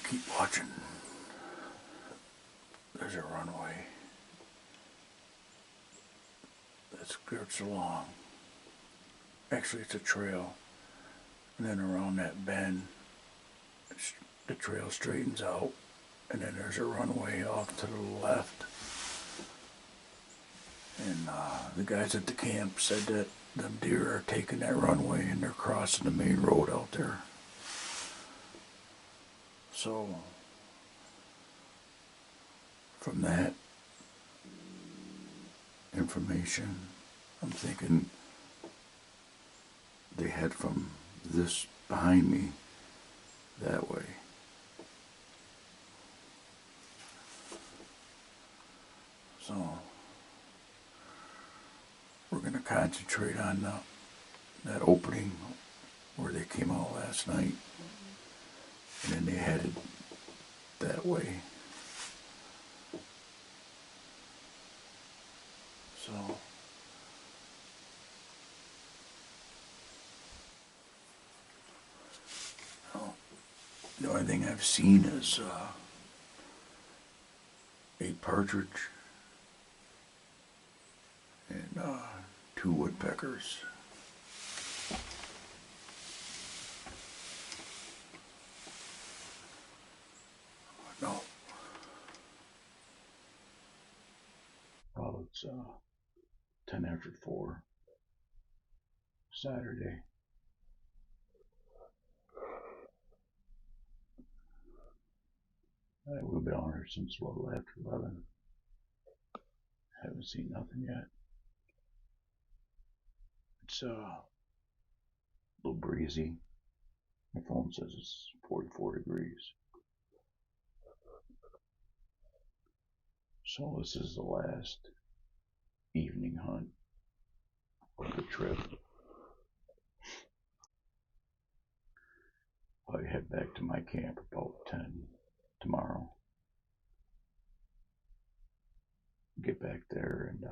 keep watching. There's a runway that skirts along. Actually, it's a trail. And then around that bend, the trail straightens out. And then there's a runway off to the left. And the guys at the camp said that them deer are taking that runway and they're crossing the main road out there. So, from that information, I'm thinking they head from this behind me that way. So, we're going to concentrate on that opening where they came out last night. And then they headed that way. So, the only thing I've seen is a partridge and 2 woodpeckers. No. Well, it's 10 after 4. Saturday. We've been on her since a little after 11. Haven't seen nothing yet. It's a little breezy. My phone says it's 44 degrees. So this is the last evening hunt of the trip. I head back to my camp about 10 tomorrow. Get back there and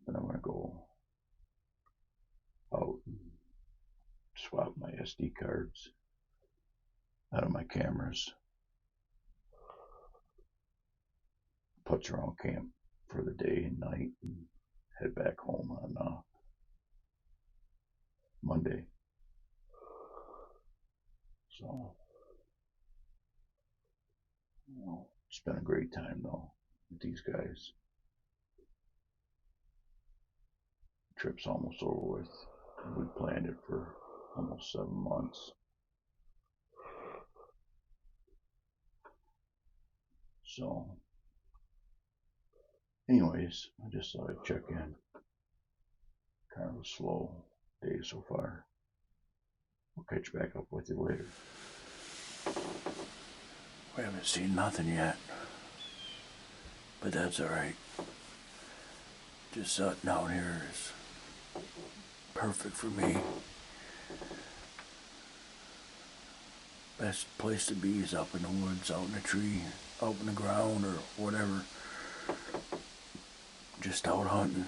then I'm gonna go out and swap my SD cards out of my cameras. Putz around camp for the day and night and head back home on Monday. So, it's been a great time though with these guys. The trip's almost over with. We planned it for almost 7 months. So, anyways, I just thought I'd check in. Kind of a slow day so far. I'll catch back up with you later. We haven't seen nothing yet, but that's alright. Just sitting down here is perfect for me. Best place to be is up in the woods, out in a tree, out in the ground or whatever. Just out hunting.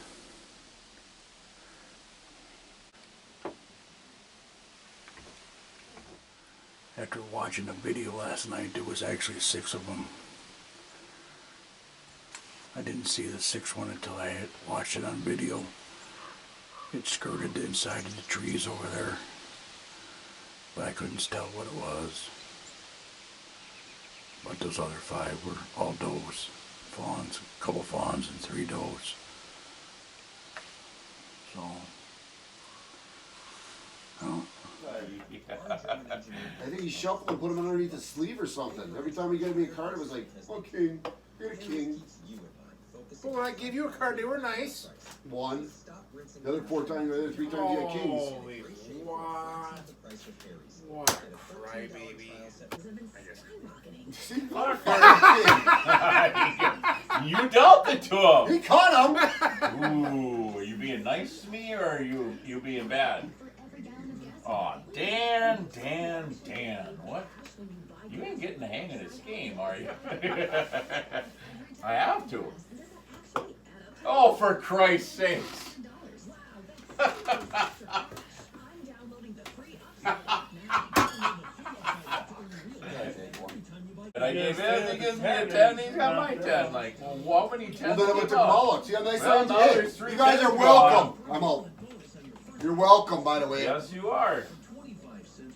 After watching the video last night, there was actually 6 of them. I didn't see the 6th one until I had watched it on video. It skirted the inside of the trees over there, but I couldn't tell what it was. But those other 5 were all does, fawns, a couple fawns and 3 does. So, oh. I think he shuffled and put him underneath his sleeve or something. Every time he gave me a card, it was like, oh, king, you're a king. But when I gave you a card, they were nice. 1. The other 4 times, the other 3 times, you had kings. Holy what? What a crybaby. See, what a king. You dealt it to him. He caught him. Ooh, are you being nice to me or are you being bad? Oh, Dan. What? You ain't getting the hang of this game, are you? I have to. Oh, for Christ's sakes. If he gives me a 10, he's got my 10. Like, well, how many 10s Well, then I went to give up? Moloch. See how nice Well, I am? now Hey, there's 3 you guys are tens welcome. I'm out. You're welcome, by the way. Yes, you are.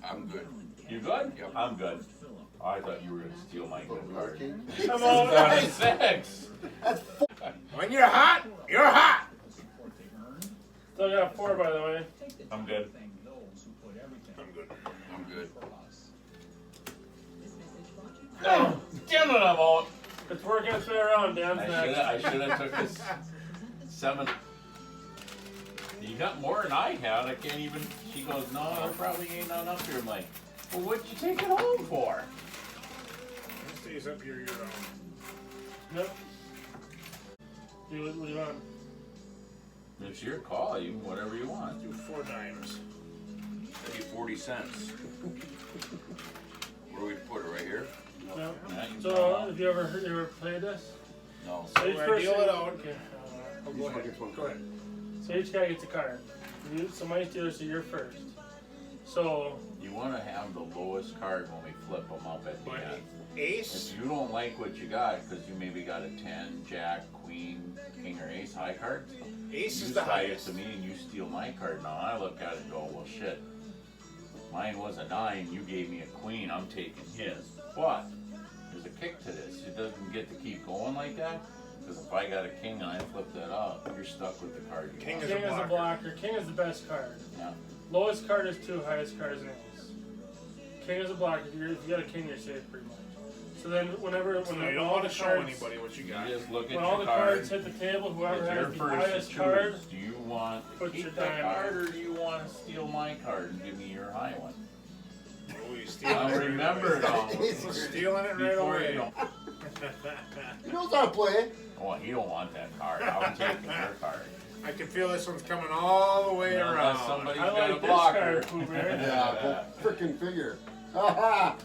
I'm good. You good? Yep. I'm good. Oh, I thought you were going to steal my good card. Come on, guys. 6. When you're hot, you're hot. Still got 4, by the way. I'm good. I'm good. Oh, damn it, I'm out. It's working its way around. Dan's next. I should have took this 7. You got more than I had. I can't even. She goes, no, there probably ain't none up here. I'm like, well, what'd you take it home for? It stays up here year round. Yep. What do you want? It's your call. You whatever you want. Do 4 dimes. I need 40 cents. Where do we put it? Right here? No. Yeah, you So, know. have you ever played this? No. So each I person. deal it out. Okay. Oh, go ahead. Go ahead. So each guy gets a card. So my dealers, so you're first. So. You want to have the lowest card when we flip them up at the My end. ace. If you don't like what you got, because you maybe got a 10, Jack, Queen, King, or Ace high card, Ace you is the slide it highest. to me and you steal my card. Now I look at it and go, well, shit. Mine was a 9. You gave me a Queen. I'm taking his. But there's a kick to this. It doesn't get to keep going like that. Because if I got a King and I flip that up, you're stuck with the card you King want. is a King is a blocker. blocker. King is the best card. Yeah. Lowest card is 2, highest card is an ace. King is a blocker. If you got a king, you're safe pretty much. So then, whenever So when you don't all want the to show cards, anybody what you You got. just look at when all your the card. cards hit the table, whoever It's your has the first to highest card, choose. Do you want Put to your keep that dime card in. or do you want to steal my card and give me your high one? Oh, you stealing I'll it. remember it all. Stealing it right Before away. you don't. He knows how to play. Oh, you don't want that card. I'm taking your card. I can feel this one's coming all the way Unless around. somebody's I got a like this blocker. card, Pooh Bear. Yeah, go frickin' figure. Ha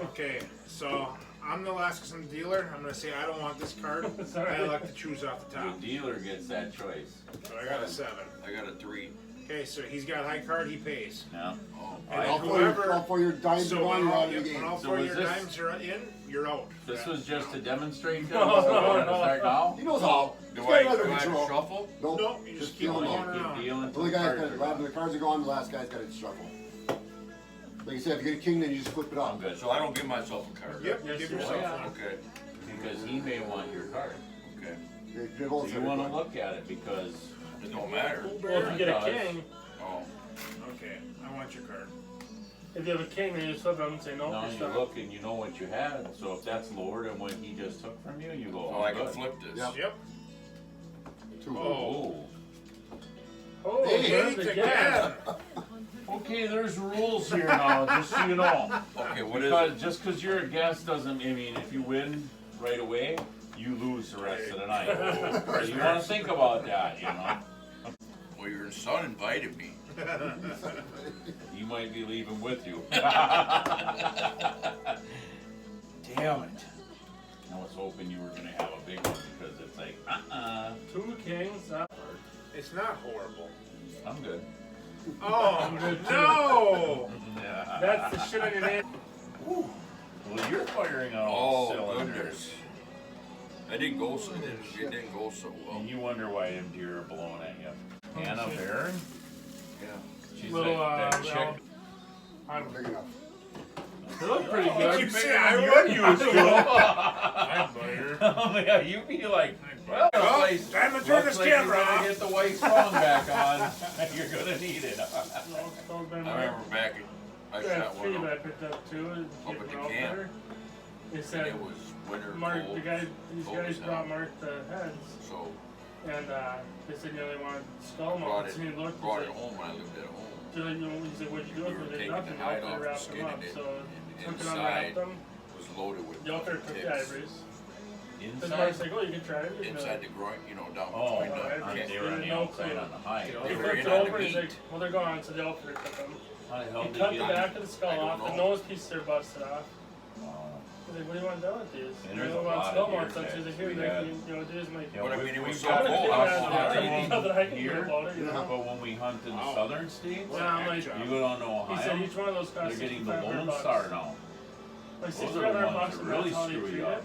Okay, so I'm the last because I'm the dealer. I'm gonna say I don't want this card. Sorry. I like to choose off the The top. dealer gets that choice. So I got a 7. I got a 3. Okay, so he's got high card. He pays. No. Oh. And All whoever. for your dimes So are when on, you're all, out of the when all game. So 4 of is your this- dimes are in, you're out. This was just to demonstrate that. No, so we're gonna no. start now. He knows how. Do He's I, got it do under I have to control. shuffle? Nope. Nope, you just keep deal going them. around. Keep dealing The till other the guy's cards got are it. When the gone. cards are gone, the last guy's got it shuffle. Like you said, if you get a king, then you just flip it I'm up. good. So I don't give myself a card. Yep, Yes, give sir. yourself Yeah. one. Okay. Because he may want your card. Okay. They dribble, So you want to look at it because It don't matter. Well, if you get a Does. king, Oh. Okay, I want your card. if you have a king, then you just flip it up and say no. now you're you stuck. look and you know what you had. So if that's lower than what he just took from you, you go, Oh, oh, I can good. flip this. Yep. Yep. Two. Oh. Oh, Hey, there's Eight the again. Okay, there's rules here now, just so you know. Okay, what is Because it? just because you're a guest doesn't, I mean, if you win right away, you lose the rest of the night. So you want to think about that, you know. Well, your son invited me. He might be leaving with you. Damn it. I was hoping you were going to have a big one because it's like, 2 kings. It's not horrible. I'm good. Oh, no! That's the shit on your name. Well, you're firing on all Oh, cylinders. goodness. I didn't go so, it didn't go so well. And you wonder why them deer are blowing at you. Hannah Barron? Yeah. She's Little, that chick. well, I'm big enough. They look pretty You good. say I would use you. Oh yeah, you be like, well, Well, place, time to turn this looks like camera you're gonna off. get the white phone back on. You're gonna need it. No, it's called Ben I remember back, I That shot one feed I up, picked up too. And Up keep at it the out camp. there. They and said it was winter Mark, cold, these guys out. brought Mark the heads, so and they said they wanted skull brought mounts, and he looked. brought it and home when I lived at home. said, he said, "What'd you do We with were it?" They taking nothing. the The hide outfitter off, wrapped them skinning up, it, so and took it on, inside wrapped them. was loaded with The outfitter took the ticks. ivories. Because Inside? Mark's like, "Oh, you can try it." You know. Inside the groin, down Oh, between the Alright. they were on the No outside clue. on the hide. They He were flipped in it on the over and he's meat. like, "Well, they're gone." So the outfitter took them. How the hell He did cut you the get back of the I skull don't off. The know. nose pieces are busted off. Oh. He's like, "What do you want done with these?" And You there's know, a about lot skull of mounts. deer He's like, that "Here, we Nick, had. do this." I'm like, Yeah, But I mean, it was we've so got I'm gonna cold. keep I it was on not there. eating. Nothing I can do Here? about it, you know? But when we hunt in Wow. southern states, Yeah, I'm like, you go down to he said Ohio, each one of those costs they're getting the $6,500 Lone Star now. Like Those are the $600 ones bucks, that and really that's how they screw treat you it. up.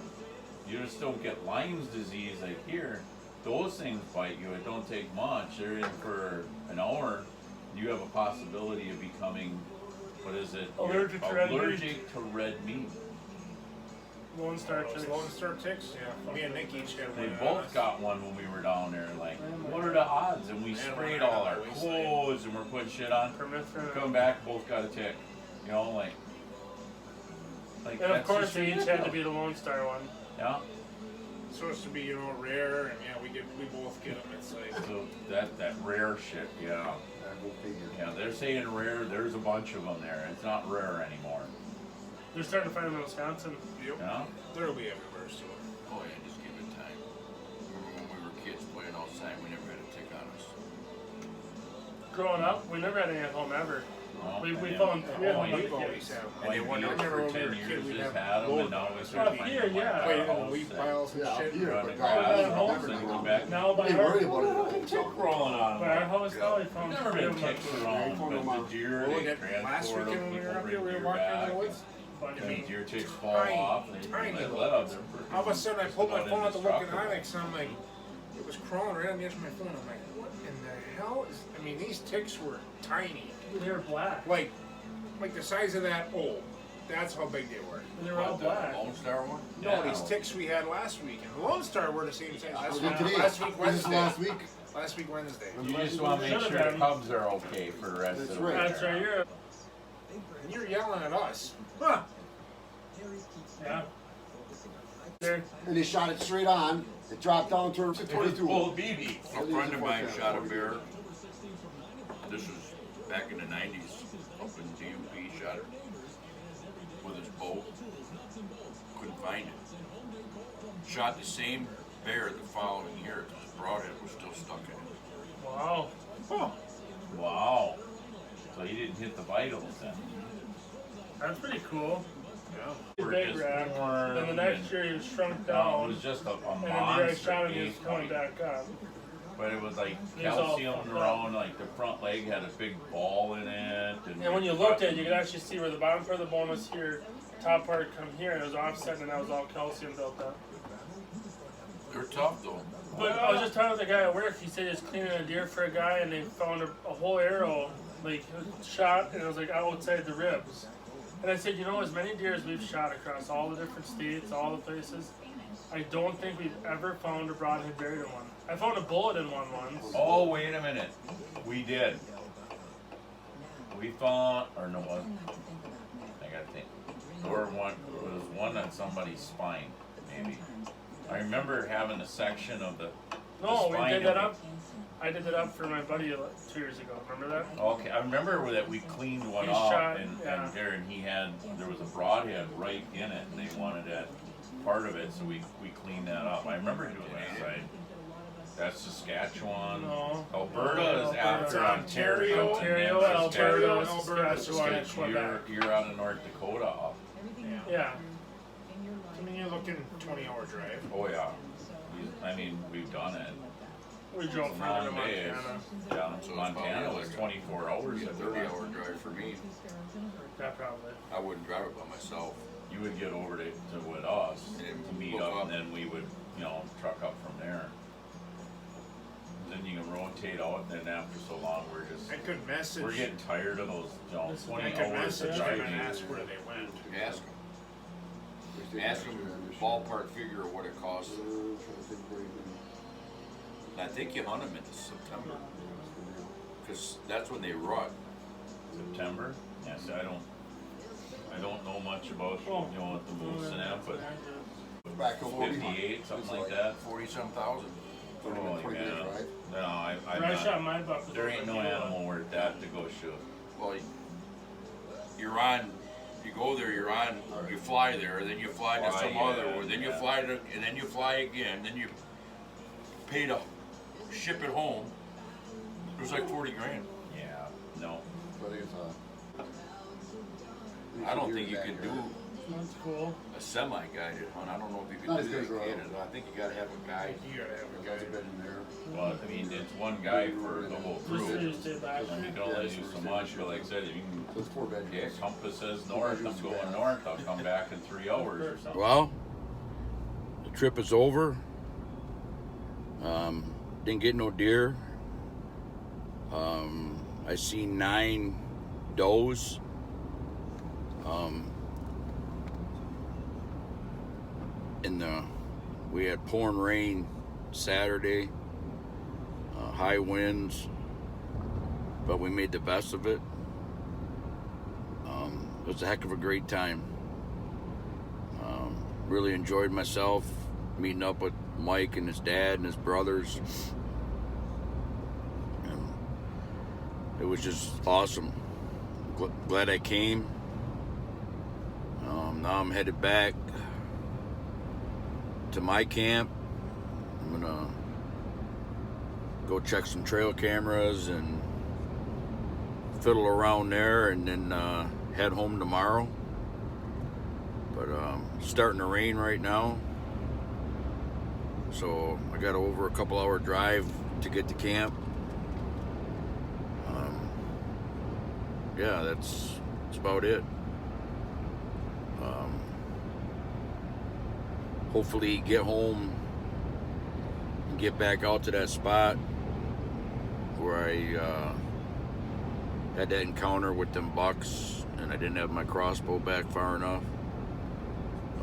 You just don't get Lyme's disease like here. Those things bite you. It don't take much. They're in for an hour. You have a possibility of becoming, what is it? You're Allergic to red meat. allergic to red meat. Lone Star Those ticks. Lone Star ticks. Yeah. Me and Nick each had They one. both got one when we were down there. Like, what are the odds? And we sprayed all our clothes and we're putting shit on. Permethrin. Come back, both got a tick. You know, like And of that's course, just they each had to ridiculous. be the Lone Star one. Yeah. It's supposed to be, you know, rare, and yeah, we both get them. It's like, So that rare shit, yeah. Go figure. Yeah, they're saying rare. There's a bunch of them there. It's not rare anymore. They're starting to find them in Wisconsin. yep, Yeah. there'll be everywhere still. Oh yeah, just give it time. Remember when we were kids playing outside, we never had a tick on us. Growing up, we never had any at home ever. Well, We and then- found we had oh, one you with always kids. have. Like And they wonder, we I remember for when we 10 were years kids, we'd just have had them, load and now we dogs. start Up finding here, them like yeah. our Wait, in the house leaf and piles and Yeah, up shit. here, running but grass down and at all home, this, never and know. go back. Now by Ain't our, worried about it. Tick crawling on by our them. house now, we found Never three been of them ticks up around, Phone but them the deer, Well, they that last transport weekend them, when we people were up bring here, we were deer walking in back. the woods. bunch I of mean, them. Deer ticks fall tiny, off, they tiny let little- up. They're All of a sudden, I just pulled my about phone out to look at indestructible. Onyx, and I'm like, it was crawling right on the edge of my phone. I'm like, what in the hell is? I mean, these ticks were tiny, They're black. like the size of that. Oh, that's how big they were. And they were all What, the black. Lone Star one? No, Yeah. these ticks we had last week, and the Lone Star were the same size. Last Look week, today. last week This is Wednesday. last week. Last week Wednesday. You just want to make Should've sure the been. cubs are okay for the rest That's of the right. winter. That's right here. And you're yelling at us. Huh? Yeah. They're And they shot it straight on. It dropped down to It was 22. full of BBs. A friend of mine shot a bear. This was back in the 90s, up in DUP, shot it with his bow. Couldn't find it. Shot the same bear the following year. His broadhead was still stuck in it. wow. Huh. Wow. So he didn't hit the vitals then. That's pretty cool. Yeah. He's We're big just rat. warm Then the next and- year he was shrunk No, it down. was just a And then the year I monster shot him, he was beast coming bite. back up. But it was like He was all calcium fucked up. around, like the front leg had a big ball in it. And when you looked at it, you could actually see where the bottom part of the bone was here, top part come here, and it was offset, and that was all calcium built up. They're tough though. But I was just talking with the guy at work. He said he was cleaning a deer for a guy, and they found a whole arrow, like shot, and it was like outside the ribs. And I said, you know, as many deer as we've shot across all the different states, all the places, I don't think we've ever found a broadhead buried in one. I found a bullet in one once. Oh, wait a minute. We did. We found, or no, I gotta think. Or one, it was one on somebody's spine, maybe. I remember having a section of the No, we spine did of that the- up. I did that up for my buddy 2 years ago. Remember that? Okay, I remember that we cleaned one He off shot, and yeah. there, and he had, there was a broadhead right in it, and they wanted that part of it, so we cleaned that up. I remember doing that side. That's Saskatchewan. No. Alberta is Alberta. after Ontario. Ontario, and then Alberta, Alberta, Saskatchewan, and Quebec. You're out of North Dakota off. Yeah. I mean, you're looking 20-hour drive. Oh yeah. I mean, we've done it. We drove Some further to long days. Montana. Yeah, So it's Montana probably was like a- 24 hours. It'd be a of drive. 30-hour drive for me. Yeah, probably. I wouldn't drive it by myself. You would get over to with us And to meet hook up, up. and then we would, truck up from there. Then you can rotate out, and then after so long, I could we're message. getting tired of those, This is- 20 I could hours of message them driving. and ask where they went. Ask them. Ask them ballpark figure of what it costs. And I think you hunt them into September. Because that's when they rut. September. Yes, I don't know much about Oh. what the moves and that, but Back over 58, something like that. 40-some thousand. Holy 20 minute man. drive. No, I'm When I shot not. my buck, it was There over ain't no a kilo. animal worth that to go shoot. Well, you're on, you go there, you fly there, then you fly to Fly, some yeah, other, then you yeah. fly to, and then you fly again, then you pay to ship it home. It was like 40 grand. Yeah, no. But it's, I don't think you could do That's cool. a semi-guided hunt. I don't know if you Not can as do good that as in Canada. I think you gotta have a guide. You gotta have a Guys guy. have been in there. Well, I mean, it's one guy for the whole Just so crew. you stay back. And you can only do so much, but like I said, if you So can it's 4 bedrooms. get compass says north, I'm going north, I'll come back in 3 hours or something. Well, the trip is over. Didn't get no deer. I seen 9 does. We had pouring rain Saturday, high winds, but we made the best of it. It was a heck of a great time. Really enjoyed myself meeting up with Mike and his dad and his brothers. And it was just awesome. Glad I came. Now I'm headed back to my camp. I'm gonna go check some trail cameras and fiddle around there, and then head home tomorrow. But starting to rain right now, so I got over a couple hour drive to get to camp. Yeah, that's about it. Hopefully get home and get back out to that spot where I had that encounter with them bucks and I didn't have my crossbow back far enough.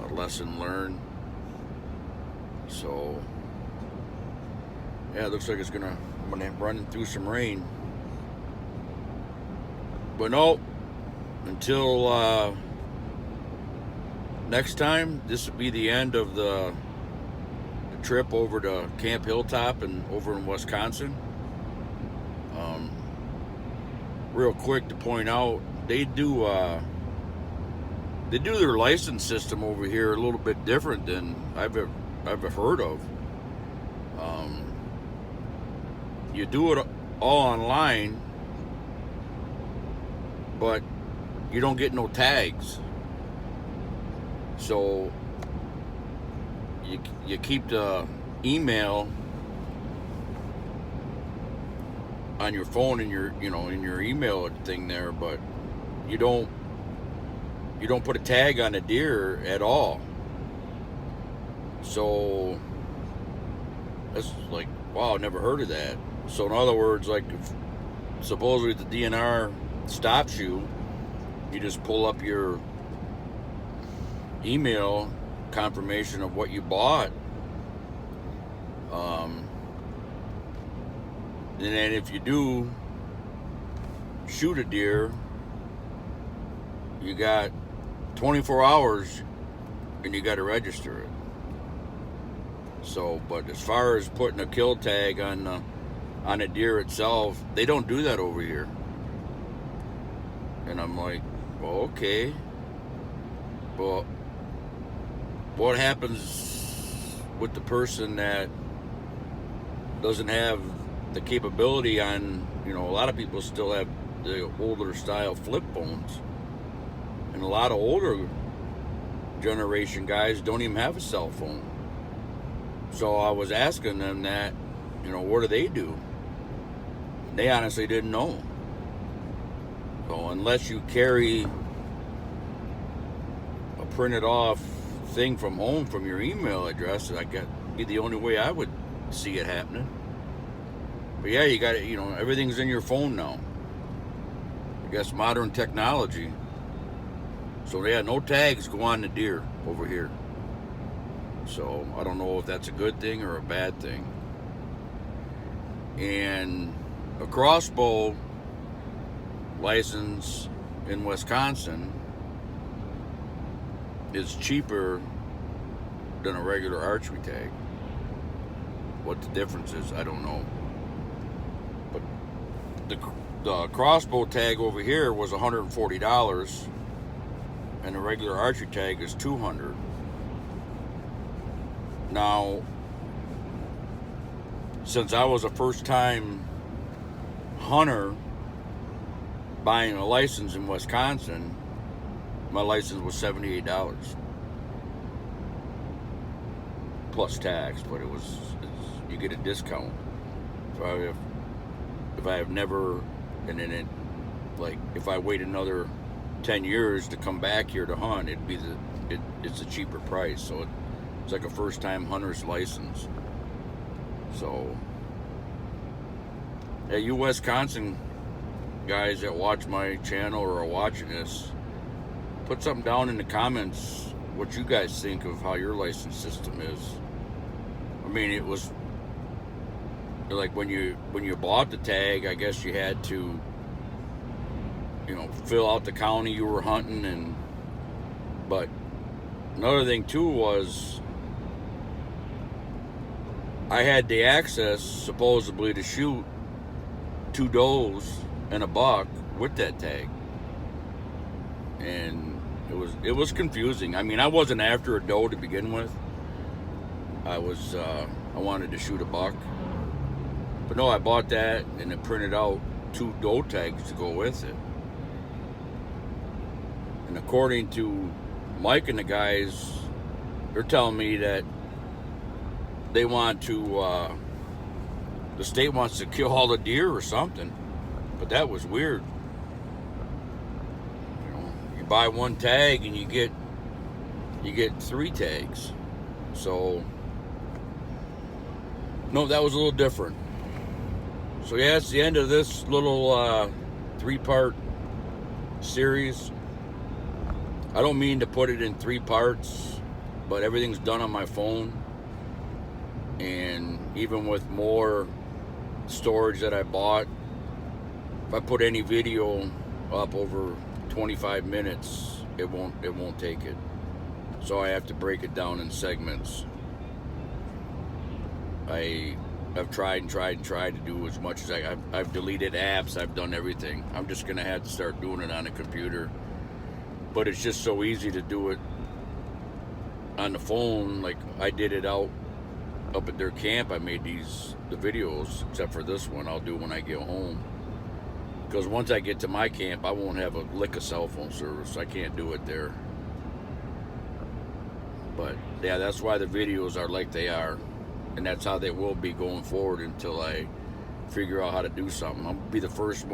A lesson learned. So yeah, it looks like I'm gonna run through some rain. But no, until next time, this will be the end of the trip over to Camp Hilltop and over in Wisconsin. Real quick to point out, they do their license system over here a little bit different than I've ever heard of. You do it all online, but you don't get no tags. So you keep the email on your phone in your in your email thing there, but you don't put a tag on a deer at all. So that's like, wow, never heard of that. So in other words, like if supposedly the DNR stops you, you just pull up your email confirmation of what you bought, and then if you do shoot a deer, you got 24 hours and you got to register it. So, but as far as putting a kill tag on a deer itself, they don't do that over here. And I'm like, well, okay, but what happens with the person that doesn't have the capability on, a lot of people still have the older style flip phones, and a lot of older generation guys don't even have a cell phone. So I was asking them that, what do they do? They honestly didn't know. So unless you carry a printed off thing from home from your email address, I got be the only way I would see it happening. But yeah, you got it. Everything's in your phone now. I guess modern technology. So yeah, no tags go on the deer over here. So I don't know if that's a good thing or a bad thing. And a crossbow license in Wisconsin is cheaper than a regular archery tag. What the difference is, I don't know. But the crossbow tag over here was $140, and the regular archery tag is $200. Now, since I was a first-time hunter buying a license in Wisconsin, my license was $78 plus tax, but you get a discount. So if I have never, and then like if I wait another 10 years to come back here to hunt, it's a cheaper price. So it's like a first time hunter's license. So yeah, you Wisconsin guys that watch my channel or are watching this, put something down in the comments what you guys think of how your license system is. I mean, it was like when you bought the tag, I guess you had to, fill out the county you were hunting, but another thing too was I had the access supposedly to shoot 2 does and a buck with that tag, and it was confusing. I mean, I wasn't after a doe to begin with. I wanted to shoot a buck, but no, I bought that and it printed out 2 doe tags to go with it. And according to Mike and the guys, they're telling me that they want to, the state wants to kill all the deer or something. But that was weird. You buy 1 tag and you get 3 tags. So, no, that was a little different. So yeah, it's the end of this little 3-part series. I don't mean to put it in 3 parts, but everything's done on my phone. And even with more storage that I bought, if I put any video up over 25 minutes, it won't take it. So I have to break it down in segments. I've tried to do as much as I've deleted apps, I've done everything. I'm just gonna have to start doing it on a computer. But it's just so easy to do it on the phone. Like I did it up at their camp. I made the videos, except for this one I'll do when I get home. Because once I get to my camp, I won't have a lick of cell phone service. I can't do it there. But yeah, that's why the videos are like they are. And that's how they will be going forward until I figure out how to do something. I'll be the first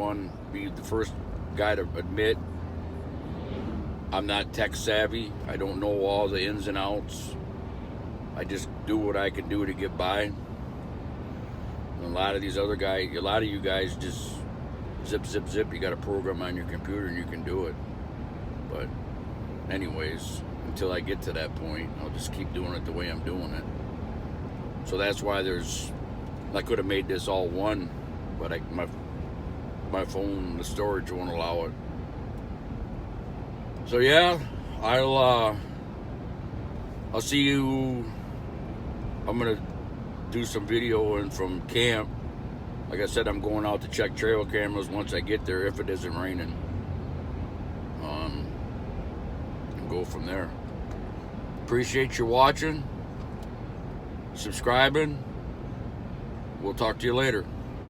guy to admit I'm not tech savvy. I don't know all the ins and outs. I just do what I can do to get by. And a lot of you guys just zip. You got a program on your computer and you can do it. But anyways, until I get to that point, I'll just keep doing it the way I'm doing it. So that's why I could have made this all one, but my phone, the storage won't allow it. So yeah, I'll see you. I'm gonna do some videoing from camp. Like I said, I'm going out to check trail cameras once I get there, if it isn't raining. And go from there. Appreciate you watching, subscribing. We'll talk to you later.